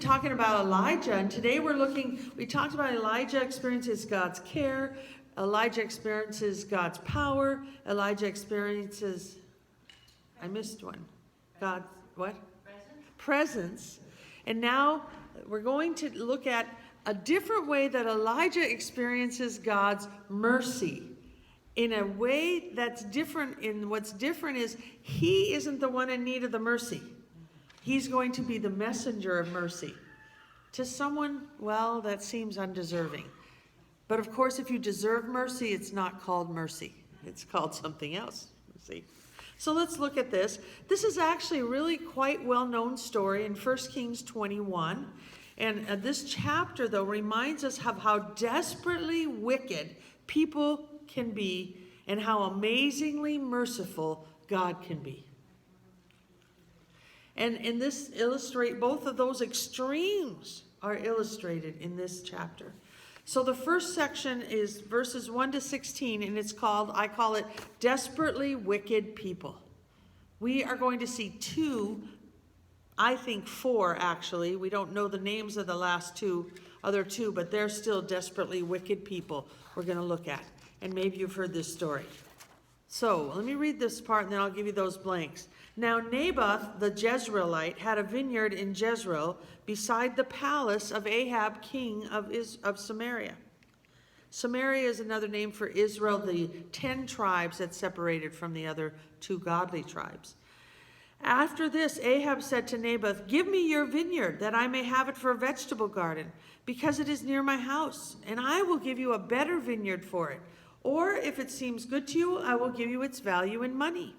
talking about Elijah, and today we talked about Elijah experiences God's care, Elijah experiences God's power, Elijah experiences, I missed one, God's, what? Presence. And now we're going to look at a different way that Elijah experiences God's mercy. In a way that's different, and what's different is he isn't the one in need of the mercy. He's going to be the messenger of mercy to someone, well, that seems undeserving. But of course, if you deserve mercy, it's not called mercy. It's called something else. See? So let's look at this. This is actually a really quite well-known story in 1 Kings 21. And this chapter, though, reminds us of how desperately wicked people can be and how amazingly merciful God can be. And in this illustrate, both of those extremes are illustrated in this chapter. So the first section is verses 1 to 16, and it's called, I call it, Desperately Wicked People. We are going to see two, I think four actually. We don't know the names of the last other two, but they're still desperately wicked people we're going to look at. And maybe you've heard this story. So let me read this part and then I'll give you those blanks. Now Naboth the Jezreelite had a vineyard in Jezreel beside the palace of Ahab, king of Samaria. Samaria is another name for Israel, the 10 tribes that separated from the other 2 godly tribes. After this, Ahab said to Naboth, "Give me your vineyard, that I may have it for a vegetable garden, because it is near my house, and I will give you a better vineyard for it. Or if it seems good to you, I will give you its value in money."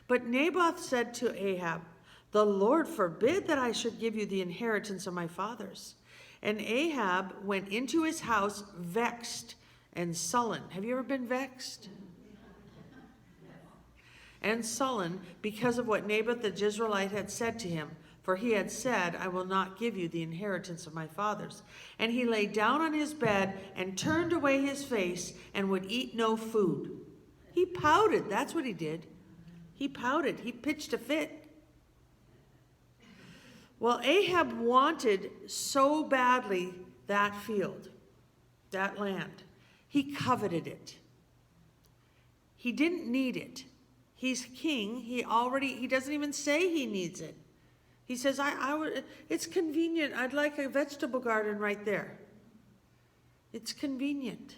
But Naboth said to Ahab, "The Lord forbid that I should give you the inheritance of my fathers." And Ahab went into his house vexed and sullen. Have you ever been vexed? And sullen because of what Naboth the Jezreelite had said to him. For he had said, "I will not give you the inheritance of my fathers." And he lay down on his bed and turned away his face and would eat no food. He pouted. That's what he did. He pouted. He pitched a fit. Well, Ahab wanted so badly that field, that land. He coveted it. He didn't need it. He's king. He doesn't even say he needs it. He says, it's convenient. I'd like a vegetable garden right there. It's convenient.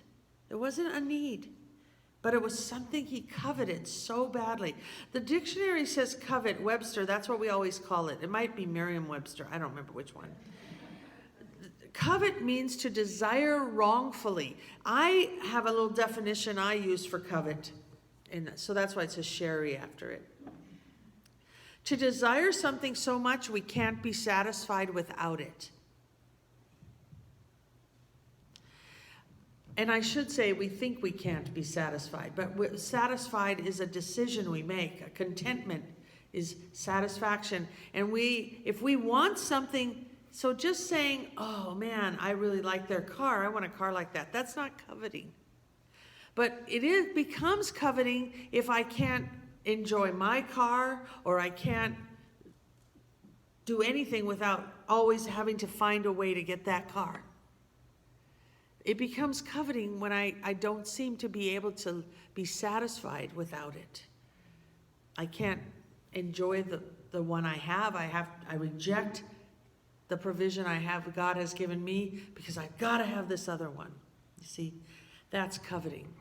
It wasn't a need, but it was something he coveted so badly. The dictionary says covet, Webster. That's what we always call it. It might be Merriam-Webster. I don't remember which one. Covet means to desire wrongfully. I have a little definition I use for covet, and so that's why it says Sherry after it. To desire something so much we can't be satisfied without it. And I should say we think we can't be satisfied, but satisfied is a decision we make. A contentment is satisfaction. And if we want something, so just saying, "Oh man, I really like their car, I want a car like that," that's not coveting. But it becomes coveting if I can't enjoy my car, or I can't do anything without always having to find a way to get that car. It becomes coveting when I don't seem to be able to be satisfied without it. I can't enjoy the one I have. I reject the provision God has given me because I've got to have this other one. You see, that's coveting.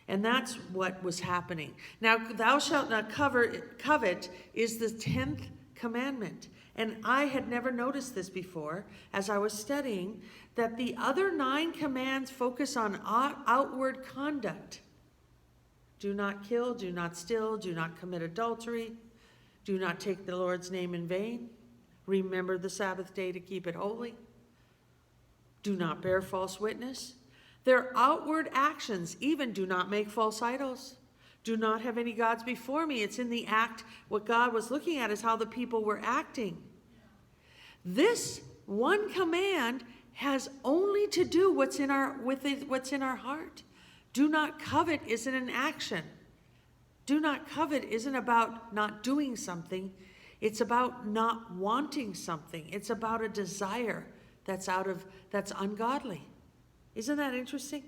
And that's what was happening. Now, thou shalt not covet is the 10th commandment. And I had never noticed this before as I was studying, that the other 9 commands focus on outward conduct. Do not kill, do not steal, do not commit adultery, do not take the Lord's name in vain, remember the Sabbath day to keep it holy, do not bear false witness. Their outward actions, even do not make false idols. Do not have any gods before me. It's in the act. What God was looking at is how the people were acting. This one command has only to do what's in our heart. Do not covet isn't an action. Do not covet isn't about not doing something. It's about not wanting something. It's about a desire that's ungodly. Isn't that interesting?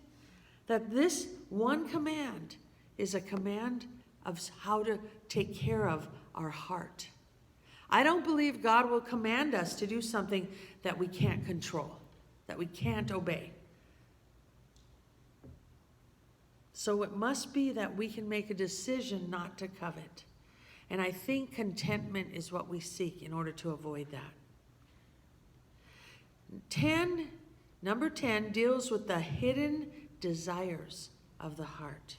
That this one command is a command of how to take care of our heart. I don't believe God will command us to do something that we can't control, that we can't obey. So it must be that we can make a decision not to covet. And I think contentment is what we seek in order to avoid that. Number 10 deals with the hidden desires of the heart.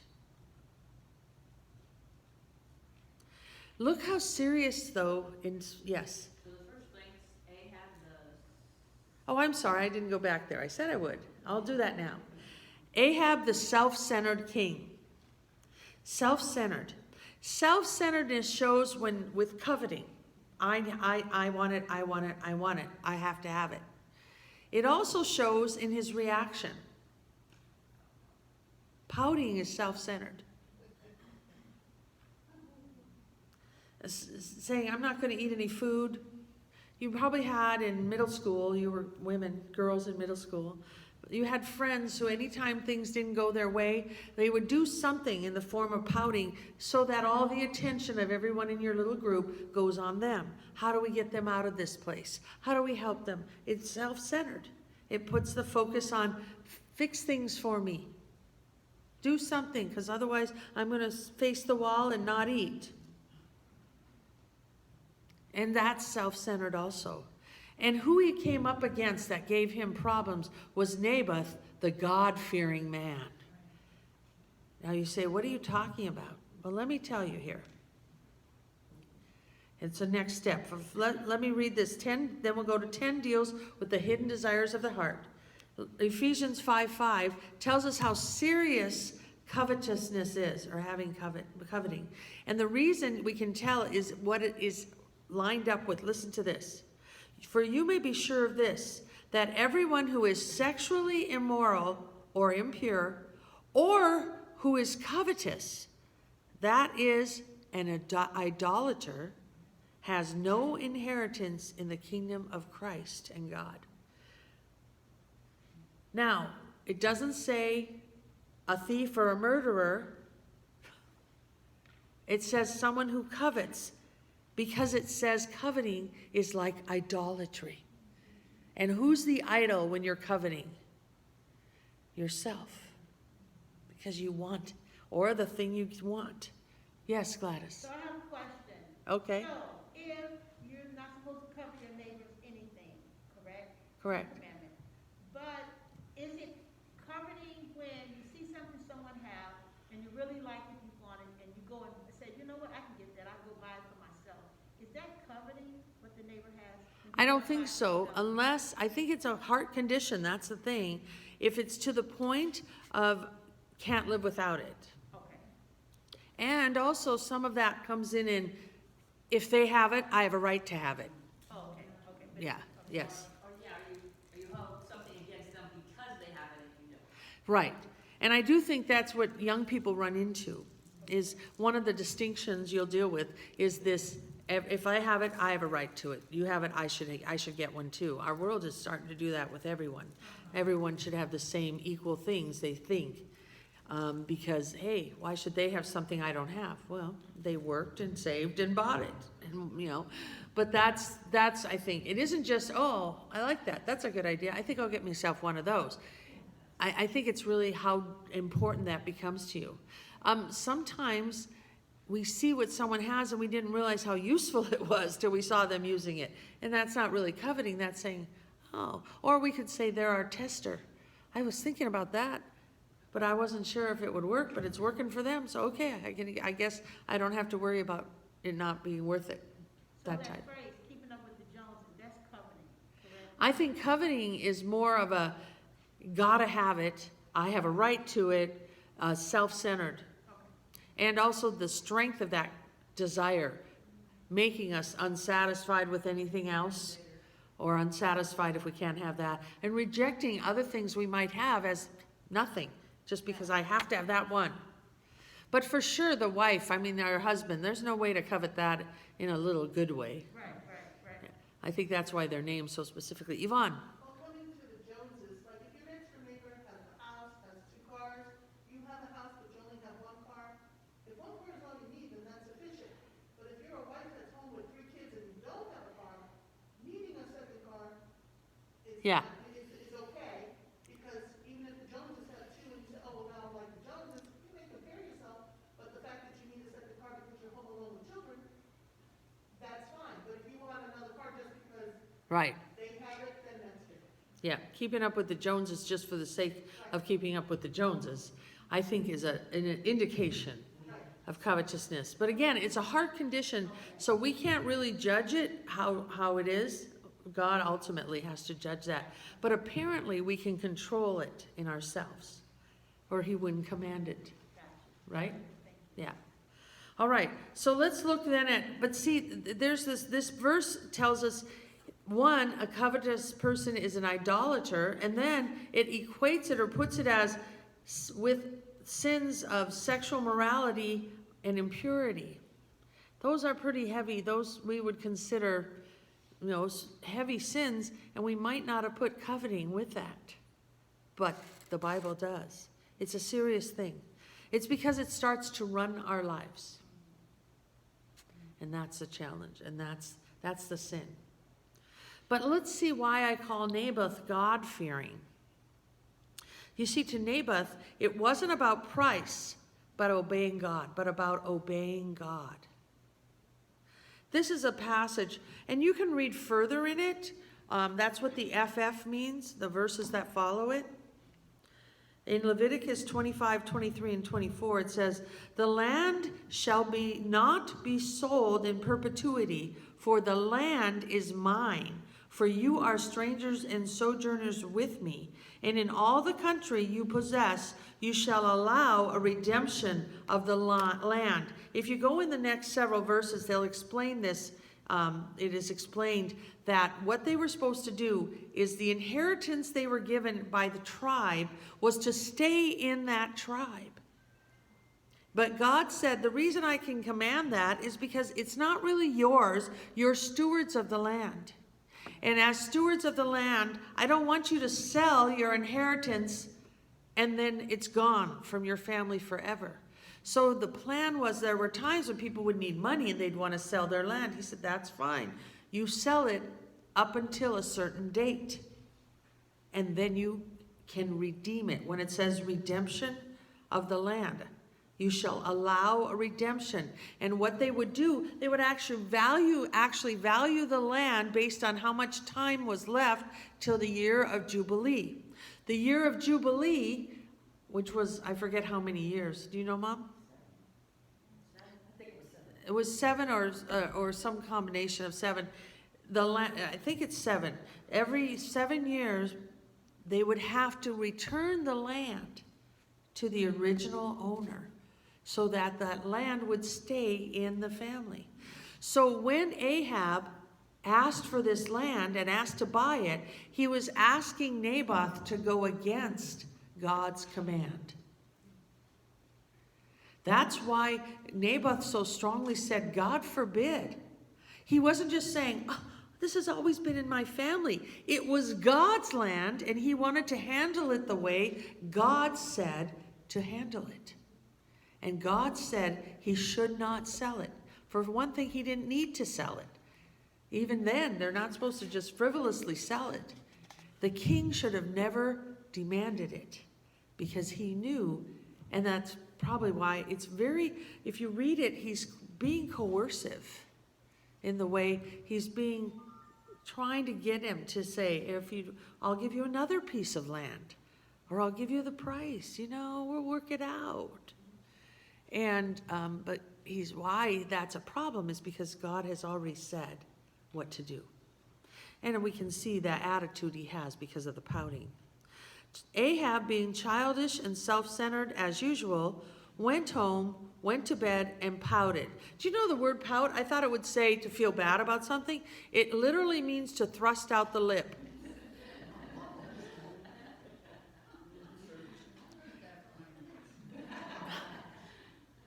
Look how serious, though, yes. So the first thing, Ahab Oh, I'm sorry, I didn't go back there. I said I would. I'll do that now. Ahab, the self-centered king. Self-centered. Self-centeredness shows when with coveting. I want it, I want it, I want it. I have to have it. It also shows in his reaction. Pouting is self-centered. Saying, I'm not going to eat any food. You probably had in middle school, you were women, girls in middle school, you had friends who anytime things didn't go their way, they would do something in the form of pouting so that all the attention of everyone in your little group goes on them. How do we get them out of this place? How do we help them? It's self-centered. It puts the focus on fix things for me. Do something, because otherwise I'm going to face the wall and not eat. And that's self-centered also. And who he came up against that gave him problems was Naboth, the God-fearing man. Now you say, what are you talking about? Well, let me tell you here. It's the next step. Let me read this. 10, then we'll go to 10 deals with the hidden desires of the heart. Ephesians 5:5 tells us how serious covetousness is, or having coveting. And the reason we can tell is what it is lined up with. Listen to this. For you may be sure of this, that everyone who is sexually immoral or impure, or who is covetous, that is an idolater, has no inheritance in the kingdom of Christ and God. Now, it doesn't say a thief or a murderer. It says someone who covets, because it says coveting is like idolatry. And who's the idol when you're coveting? Yourself. Because you want, or the thing you want. Yes, Gladys. So I have a question. Okay. So, if you're not supposed to cover your neighbor's anything, correct? Correct. Commandment. But is it coveting when you see something someone have and you really like it, you want it, and you go and say, you know what, I can get that, I'll go buy it for myself. Is that coveting what the neighbor has? I don't think so, unless, I think it's a heart condition, that's the thing. If it's to the point of can't live without it. Okay. And also some of that comes in if they have it, I have a right to have it. Oh, okay, okay. But- Yeah, okay. yes. Or yeah, are you hold something against them because they have it and you don't? Right. And I do think that's what young people run into, is one of the distinctions you'll deal with is this, if I have it, I have a right to it. You have it, I should get one too. Our world is starting to do that with everyone. Everyone should have the same equal things, they think. Because, hey, why should they have something I don't have? Well, they worked and saved and bought it, and, you know. But that's I think, it isn't just, oh, I like that. That's a good idea. I think I'll get myself one of those. I think it's really how important that becomes to you. Sometimes we see what someone has and we didn't realize how useful it was till we saw them using it. And that's not really coveting, that's saying, oh. Or we could say they're our tester. I was thinking about that, but I wasn't sure if it would work, but it's working for them, so okay, I guess I don't have to worry about it not being worth it. So That that type. phrase, keeping up with the Joneses, that's coveting, correct? I think coveting is more of a gotta have it, I have a right to it, self-centered. Okay. And also the strength of that desire, making us unsatisfied with anything else, or unsatisfied if we can't have that, and rejecting other things we might have as nothing, just because I have to have that one. But for sure, the wife, I mean, our husband, there's no way to covet that in a little good way. Right. I think that's why they're named so specifically. Yvonne? According to the Joneses, like if your next door neighbor has a house, has 2 cars, you have a house but you only have 1 car, if 1 car is all you need, then that's sufficient. But if you're a wife that's home with 3 kids and you don't have a car, needing a second car is, Yeah. is okay, because even if the Joneses have 2 and you say, oh, well, now I'm like the Joneses, you may compare yourself, but the fact that you need a second car because you're home alone with children, that's fine. But if you want another car just because Right. they have it, then that's different. Yeah, keeping up with the Joneses just for the sake of keeping up with the Joneses, I think is an indication of covetousness. But again, it's a heart condition, so we can't really judge it how it is. God ultimately has to judge that. But apparently we can control it in ourselves, or he wouldn't command it. Right? Yeah. All right, so let's look then at, but see, there's this verse tells us, one, a covetous person is an idolater, and then it equates it or puts it as with sins of sexual morality and impurity. Those are pretty heavy. Those we would consider, heavy sins, and we might not have put coveting with that. But the Bible does. It's a serious thing. It's because it starts to run our lives. And that's the challenge, and that's the sin. But let's see why I call Naboth God-fearing. You see, to Naboth, it wasn't about price, but obeying God, but about obeying God. This is a passage, and you can read further in it. That's what the FF means, the verses that follow it. In Leviticus 25, 23, and 24, it says, "The land shall not be sold in perpetuity, for the land is mine. For you are strangers and sojourners with me. And in all the country you possess, you shall allow a redemption of the land." If you go in the next several verses, they'll explain this. It is explained that what they were supposed to do is the inheritance they were given by the tribe was to stay in that tribe. But God said, the reason I can command that is because it's not really yours. You're stewards of the land. And as stewards of the land, I don't want you to sell your inheritance and then it's gone from your family forever. So the plan was, there were times when people would need money and they'd want to sell their land. He said, that's fine. You sell it up until a certain date. And then you can redeem it. When it says redemption of the land, you shall allow a redemption. And what they would do, they would actually value the land based on how much time was left till the year of Jubilee. The year of Jubilee, which was, I forget how many years. Do you know, Mom? It was 7 or some combination of 7. I think it's 7. Every 7 years, they would have to return the land to the original owner so that that land would stay in the family. So when Ahab asked for this land and asked to buy it, he was asking Naboth to go against God's command. That's why Naboth so strongly said, God forbid. He wasn't just saying, oh, this has always been in my family. It was God's land, and he wanted to handle it the way God said to handle it. And God said he should not sell it. For one thing, he didn't need to sell it. Even then, they're not supposed to just frivolously sell it. The king should have never demanded it because he knew, and that's probably why it's if you read it, he's being coercive in the way he's trying to get him to say, I'll give you another piece of land, or I'll give you the price, we'll work it out. And, but why that's a problem is because God has already said what to do. And we can see that attitude he has because of the pouting. Ahab, being childish and self-centered as usual, went home, went to bed, and pouted. Do you know the word pout? I thought it would say to feel bad about something. It literally means to thrust out the lip.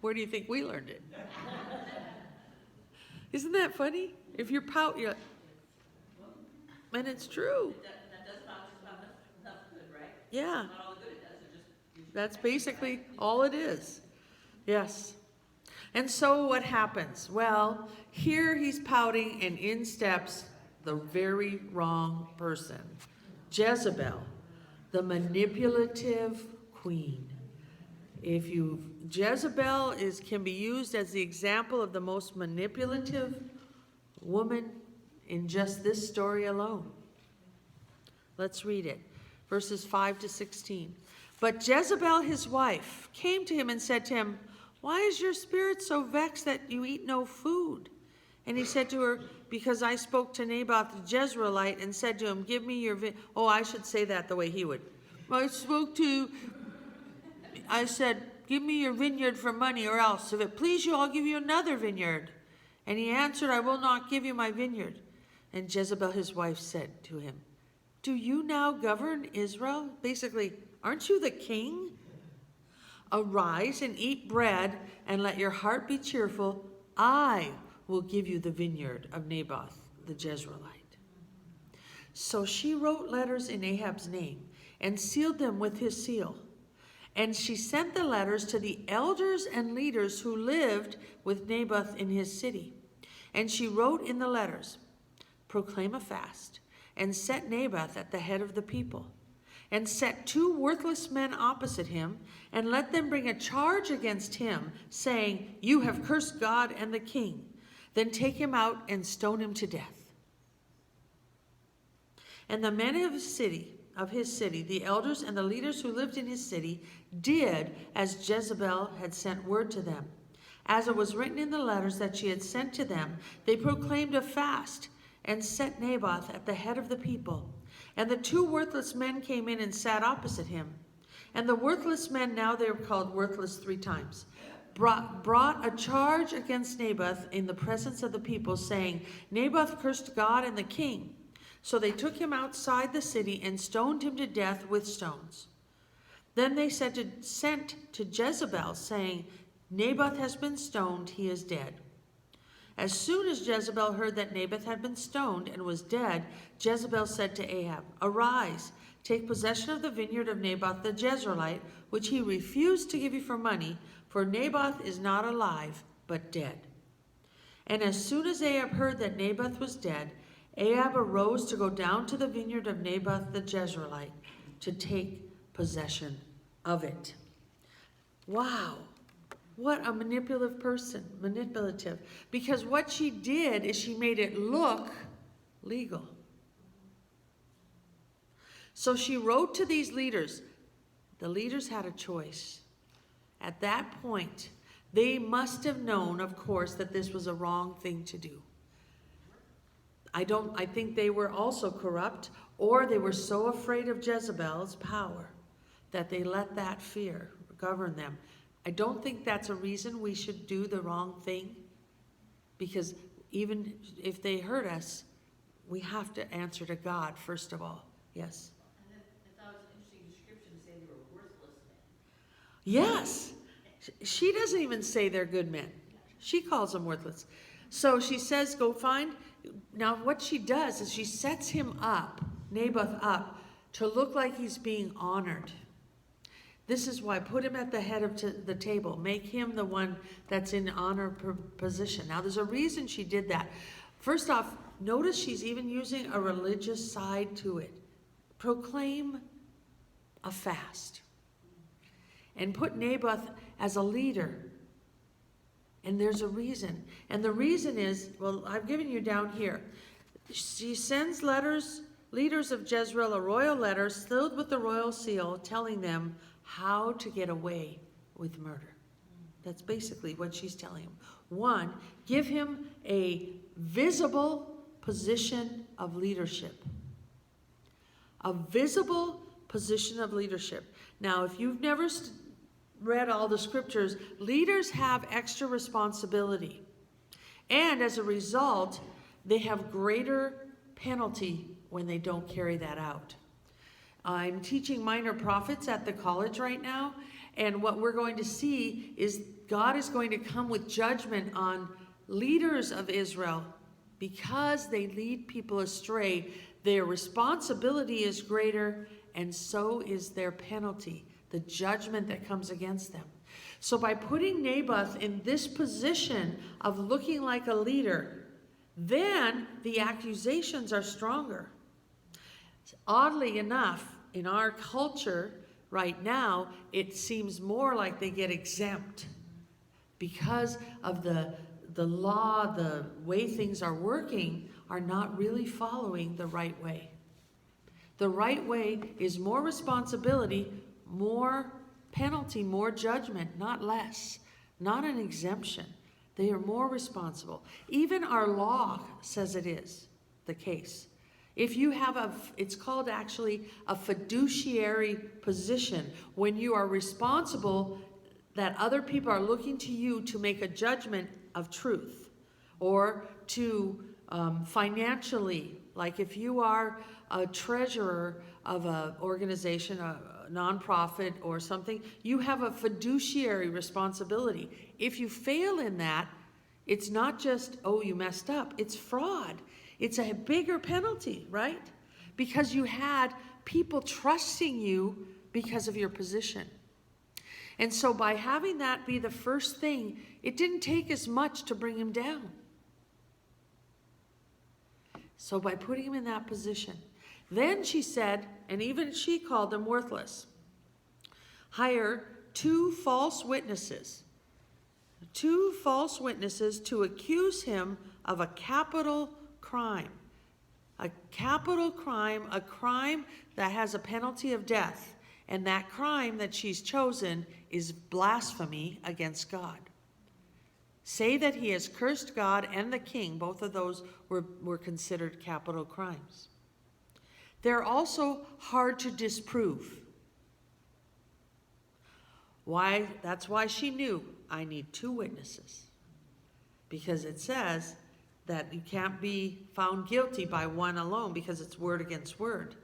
Where do you think we learned it? Isn't that funny? If you're you're, and it's true. That does not just about enough good, right? Yeah, Not all the good it does, it just. that's basically all it is. Yes. And so what happens? Well, here he's pouting, and in steps the very wrong person. Jezebel, the manipulative queen. Jezebel can be used as the example of the most manipulative woman in just this story alone. Let's read it. Verses 5 to 16. But Jezebel, his wife, came to him and said to him, "Why is your spirit so vexed that you eat no food?" And he said to her, "Because I spoke to Naboth the Jezreelite and said to him, 'Give me your Oh, I should say that the way he would. I said, 'Give me your vineyard for money, or else, if it please you, I'll give you another vineyard.' And he answered, 'I will not give you my vineyard.' And Jezebel, his wife, said to him, 'Do you now govern Israel?'" Basically, "Aren't you the king? Arise and eat bread, and let your heart be cheerful. I will give you the vineyard of Naboth the Jezreelite." So she wrote letters in Ahab's name and sealed them with his seal. And she sent the letters to the elders and leaders who lived with Naboth in his city. And she wrote in the letters, "Proclaim a fast, and set Naboth at the head of the people. And set 2 worthless men opposite him, and let them bring a charge against him, saying, 'You have cursed God and the king.' Then take him out and stone him to death." And the men of his city, the elders and the leaders who lived in his city, did as Jezebel had sent word to them. As it was written in the letters that she had sent to them, they proclaimed a fast and set Naboth at the head of the people. And the 2 worthless men came in and sat opposite him. And the worthless men, now they were called worthless 3 times, brought a charge against Naboth in the presence of the people, saying, "Naboth cursed God and the king." So they took him outside the city and stoned him to death with stones. Then they sent to Jezebel, saying, "Naboth has been stoned, he is dead." As soon as Jezebel heard that Naboth had been stoned and was dead, Jezebel said to Ahab, "Arise, take possession of the vineyard of Naboth the Jezreelite, which he refused to give you for money, for Naboth is not alive, but dead." And as soon as Ahab heard that Naboth was dead, Ahab arose to go down to the vineyard of Naboth the Jezreelite to take possession of it. Wow. What a manipulative person. Manipulative. Because what she did is she made it look legal. So she wrote to these leaders. The leaders had a choice. At that point, they must have known, of course, that this was a wrong thing to do. I think they were also corrupt, or they were so afraid of Jezebel's power that they let that fear govern them. I don't think that's a reason we should do the wrong thing, because even if they hurt us, we have to answer to God first of all. Yes? And then I thought it was an interesting description to say they were worthless men. Yes. She doesn't even say they're good men. She calls them worthless. So she says, go find. Now what she does is she sets him up, Naboth up, to look like he's being honored. This is why, put him at the head of the table. Make him the one that's in honor position. Now there's a reason she did that. First off, notice she's even using a religious side to it. Proclaim a fast. And put Naboth as a leader. And there's a reason. And the reason is, well, I've given you down here. She sends leaders of Jezreel, a royal letter sealed with the royal seal, telling them how to get away with murder. That's basically what she's telling him. 1, give him a visible position of leadership. A visible position of leadership. Now, if you've never read all the scriptures, leaders have extra responsibility. And as a result, they have greater penalty when they don't carry that out. I'm teaching minor prophets at the college right now, and what we're going to see is God is going to come with judgment on leaders of Israel because they lead people astray. Their responsibility is greater, and so is their penalty, the judgment that comes against them. So by putting Naboth in this position of looking like a leader, then the accusations are stronger. Oddly enough, in our culture right now, it seems more like they get exempt because of the law, the way things are working, are not really following the right way. The right way is more responsibility, more penalty, more judgment, not less, not an exemption. They are more responsible. Even our law says it is the case. If you have it's called actually a fiduciary position, when you are responsible that other people are looking to you to make a judgment of truth, or to financially, like if you are a treasurer of an organization, a nonprofit or something, you have a fiduciary responsibility. If you fail in that, it's not just, oh, you messed up, it's fraud. It's a bigger penalty, right? Because you had people trusting you because of your position. And so by having that be the first thing, it didn't take as much to bring him down. So by putting him in that position, then she said, and even she called them worthless, hire 2 false witnesses to accuse him of a capital crime. A capital crime, a crime that has a penalty of death. And that crime that she's chosen is blasphemy against God. Say that he has cursed God and the king. Both of those were considered capital crimes. They're also hard to disprove. Why? That's why she knew, I need 2 witnesses. Because it says that you can't be found guilty by one alone, because it's word against word.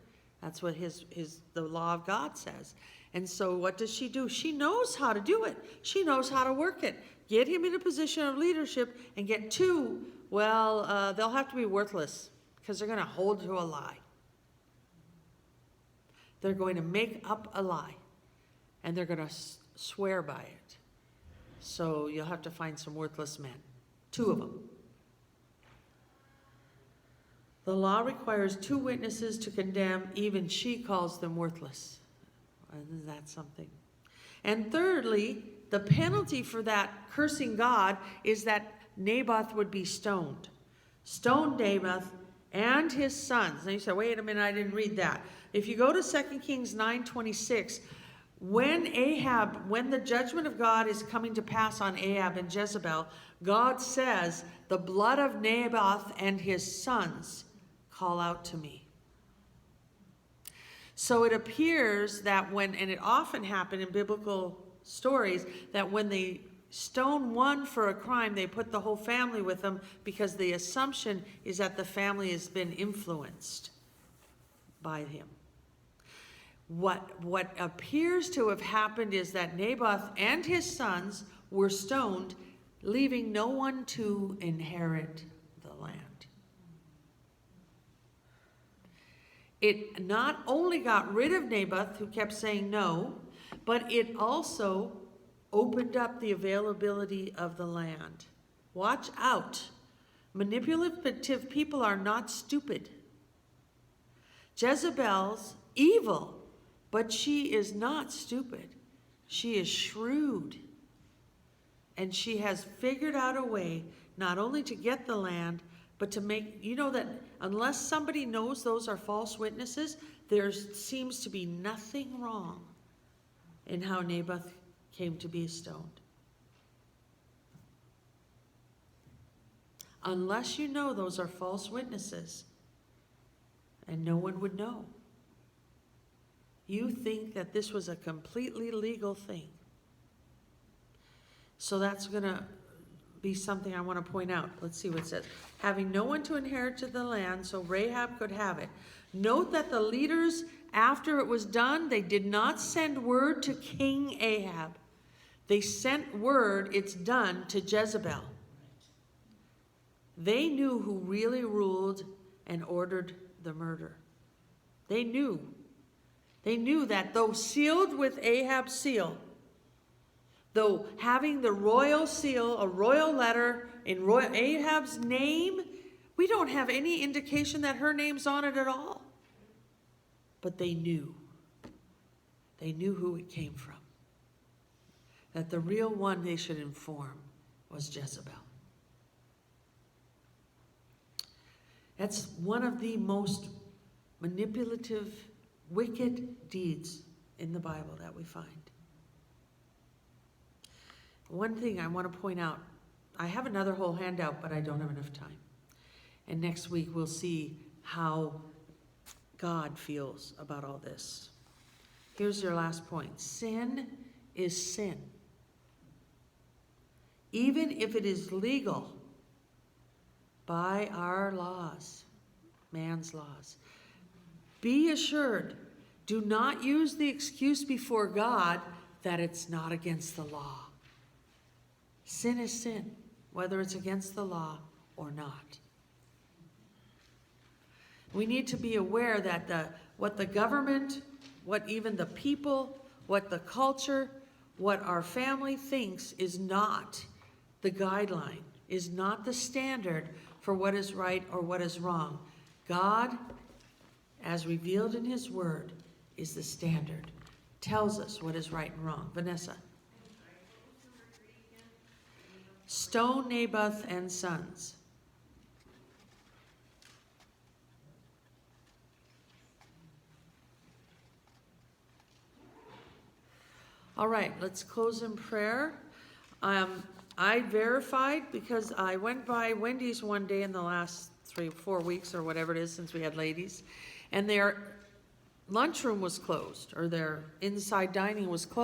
That's what the law of God says. And so what does she do? She knows how to do it. She knows how to work it. Get him in a position of leadership and get 2. Well, they'll have to be worthless because they're going to hold to a lie. They're going to make up a lie and they're going to swear by it. So you'll have to find some worthless men. 2 of them. The law requires 2 witnesses to condemn. Even she calls them worthless. Isn't that something? And thirdly, the penalty for that cursing God is that Naboth would be stoned. Stone Naboth and his sons. Now you say, wait a minute, I didn't read that. If you go to 2 Kings 9:26, when the judgment of God is coming to pass on Ahab and Jezebel, God says, the blood of Naboth and his sons call out to me. So it appears that and it often happened in biblical stories, that when they stone one for a crime, they put the whole family with them, because the assumption is that the family has been influenced by him. What appears to have happened is that Naboth and his sons were stoned, leaving no one to inherit the land. It not only got rid of Naboth, who kept saying no, but it also opened up the availability of the land. Watch out. Manipulative people are not stupid. Jezebel's evil, but she is not stupid. She is shrewd. And she has figured out a way not only to get the land, but to make, that unless somebody knows those are false witnesses, there seems to be nothing wrong in how Naboth came to be stoned. Unless you know those are false witnesses, and no one would know. You think that this was a completely legal thing. So that's going to be something I want to point out. Let's see what it says. Having no one to inherit the land, so Rahab could have it. Note that the leaders, after it was done, they did not send word to King Ahab. They sent word, it's done, to Jezebel. They knew who really ruled and ordered the murder. They knew. They knew that though sealed with Ahab's seal, though having the royal seal, a royal letter in Ahab's name, we don't have any indication that her name's on it at all. But they knew. They knew who it came from. That the real one they should inform was Jezebel. That's one of the most manipulative, wicked deeds in the Bible that we find. One thing I want to point out, I have another whole handout, but I don't have enough time. And next week we'll see how God feels about all this. Here's your last point. Sin is sin. Even if it is legal by our laws, man's laws. Be assured, do not use the excuse before God that it's not against the law. Sin is sin, whether it's against the law or not. We need to be aware that what the government, what even the people, what the culture, what our family thinks is not the guideline, is not the standard for what is right or what is wrong. God, as revealed in his word, is the standard. Tells us what is right and wrong. Vanessa. Stone Naboth and sons. All right, let's close in prayer. I verified, because I went by Wendy's one day in the last 3-4 weeks or whatever it is since we had ladies, and their lunchroom was closed, or their inside dining was closed.